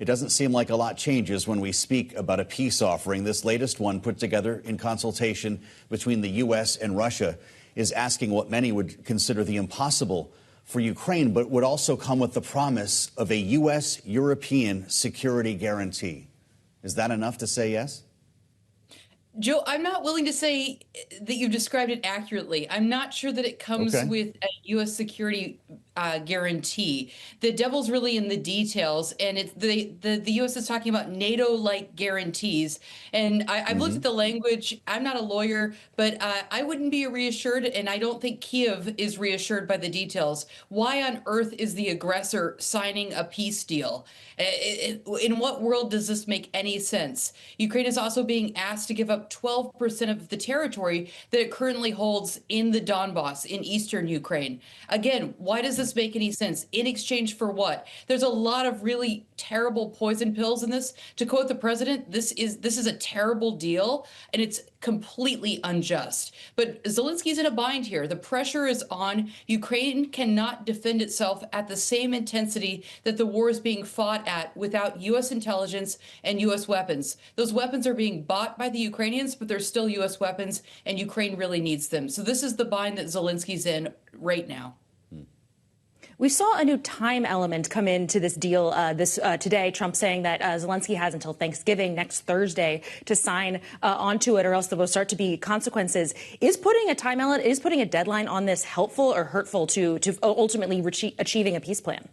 It doesn't seem like a lot changes when we speak about a peace offering. This latest one, put together in consultation between the U.S. and Russia, is asking what many would consider the impossible for Ukraine, but would also come with the promise of a U.S.-European security guarantee. Is that enough to say yes? Joe, I'm not willing to say that you described it accurately. I'm not sure that it comes with a U.S. security guarantee. The devil's really in the details, and it's the U.S. is talking about NATO-like guarantees. And I've looked at the language. I'm not a lawyer, but I wouldn't be reassured, and I don't think Kiev is reassured by the details. Why on earth is the aggressor signing a peace deal? In what world does this make any sense? Ukraine is also being asked to give up 12% of the territory that it currently holds in the Donbass in eastern Ukraine. Again, why does this make any sense? In exchange for what? There's a lot of really terrible poison pills in this. To quote the president, this is a terrible deal, and it's completely unjust. But Zelensky's in a bind here. The pressure is on. Ukraine cannot defend itself at the same intensity that the war is being fought at without U.S. intelligence and U.S. weapons. Those weapons are being bought by the Ukrainians, but they're still U.S. weapons, and Ukraine really needs them. So this is the bind that Zelensky's in right now. We saw a new time element come into this deal today. Trump saying that Zelenskyy has until Thanksgiving next Thursday to sign onto it, or else there will start to be consequences. Is putting a time element, is putting a deadline on this helpful or hurtful to ultimately achieving a peace plan?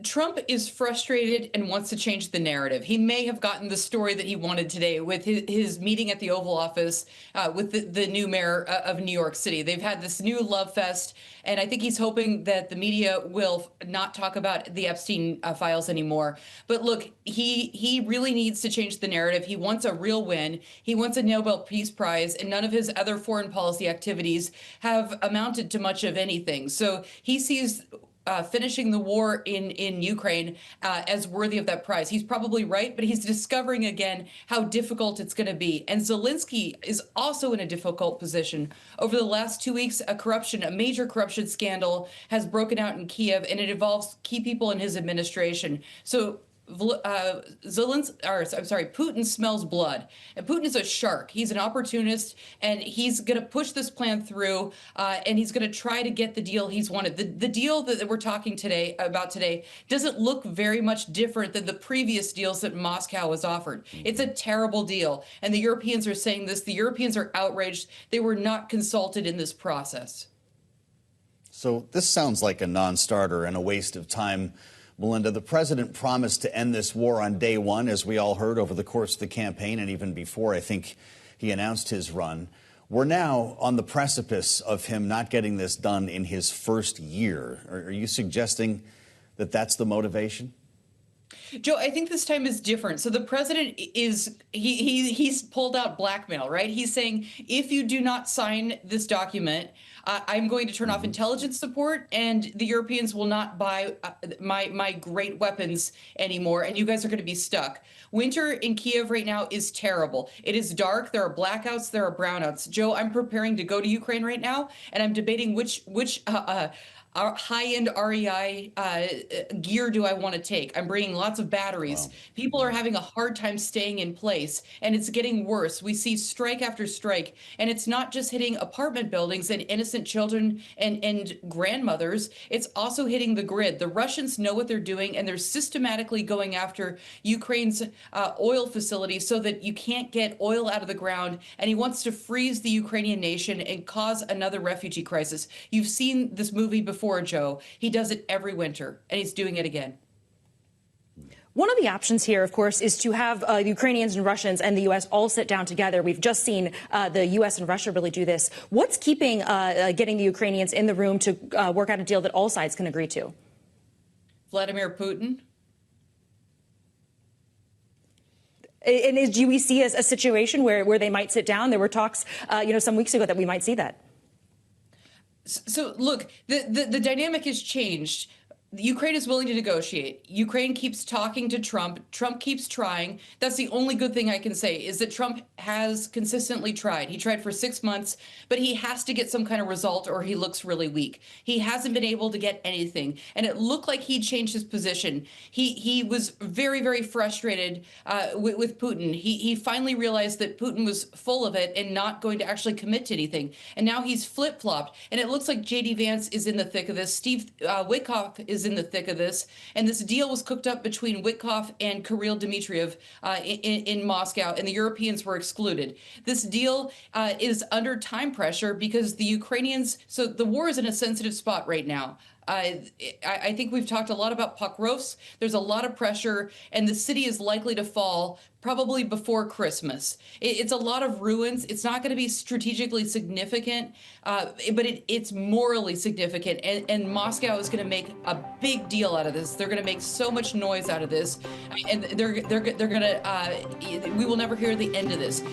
Trump is frustrated and wants to change the narrative. He may have gotten the story that he wanted today with his meeting at the Oval Office with the new mayor of New York City. They've had this new love fest, and I think he's hoping that the media will not talk about the Epstein files anymore. But look, he really needs to change the narrative. He wants a real win. He wants a Nobel Peace Prize, and none of his other foreign policy activities have amounted to much of anything. So he sees finishing the war in Ukraine as worthy of that prize. He's probably right, but he's discovering again how difficult it's going to be. And Zelenskyy is also in a difficult position. Over the last 2 weeks, a major corruption scandal has broken out in Kiev, and it involves key people in his administration. So Putin smells blood, and Putin is a shark. He's an opportunist, and he's going to push this plan through, and he's going to try to get the deal he's wanted. The deal that we're talking about today doesn't look very much different than the previous deals that Moscow was offered. It's a terrible deal, and the Europeans are saying this. The Europeans are outraged. They were not consulted in this process. So this sounds like a non-starter and a waste of time. Melinda, the president promised to end this war on day one, as we all heard over the course of the campaign, and even before, I think, he announced his run. We're now on the precipice of him not getting this done in his first year. Are you suggesting that that's the motivation? Joe, I think this time is different. So the president he's pulled out blackmail, right? He's saying, if you do not sign this document, I'm going to turn off intelligence support, and the Europeans will not buy my great weapons anymore, and you guys are going to be stuck. Winter in Kiev right now is terrible. It is dark. There are blackouts. There are brownouts. Joe, I'm preparing to go to Ukraine right now, and I'm debating which high-end REI gear do I want to take? I'm bringing lots of batteries. Wow. People are having a hard time staying in place, and it's getting worse. We see strike after strike, and it's not just hitting apartment buildings and innocent children and grandmothers. It's also hitting the grid. The Russians know what they're doing, and they're systematically going after Ukraine's oil facilities so that you can't get oil out of the ground, and he wants to freeze the Ukrainian nation and cause another refugee crisis. You've seen this movie before, Joe. He does it every winter, and he's doing it again. One of the options here, of course, is to have the Ukrainians and Russians and the U.S. all sit down together. We've just seen the U.S. and Russia really do this. What's keeping getting the Ukrainians in the room to work out a deal that all sides can agree to? Vladimir Putin. And do we see a situation where they might sit down? There were talks, some weeks ago that we might see that. So look, the dynamic has changed. Ukraine is willing to negotiate. Ukraine keeps talking to Trump. Trump keeps trying. That's the only good thing I can say is that Trump has consistently tried. He tried for 6 months, but he has to get some kind of result or he looks really weak. He hasn't been able to get anything. And it looked like he changed his position. He was very, very frustrated with Putin. He finally realized that Putin was full of it and not going to actually commit to anything. And now he's flip-flopped. And it looks like J.D. Vance is in the thick of this. Steve Witkoff is in the thick of this, and this deal was cooked up between Witkoff and Kirill Dmitriev in Moscow, and the Europeans were excluded. This deal is under time pressure because the Ukrainians, so the war is in a sensitive spot right now. I think we've talked a lot about Pokrovsk. There's a lot of pressure, and the city is likely to fall probably before Christmas. It's a lot of ruins. It's not going to be strategically significant, but it's morally significant. And Moscow is going to make a big deal out of this. They're going to make so much noise out of this, and they're going to. We will never hear the end of this.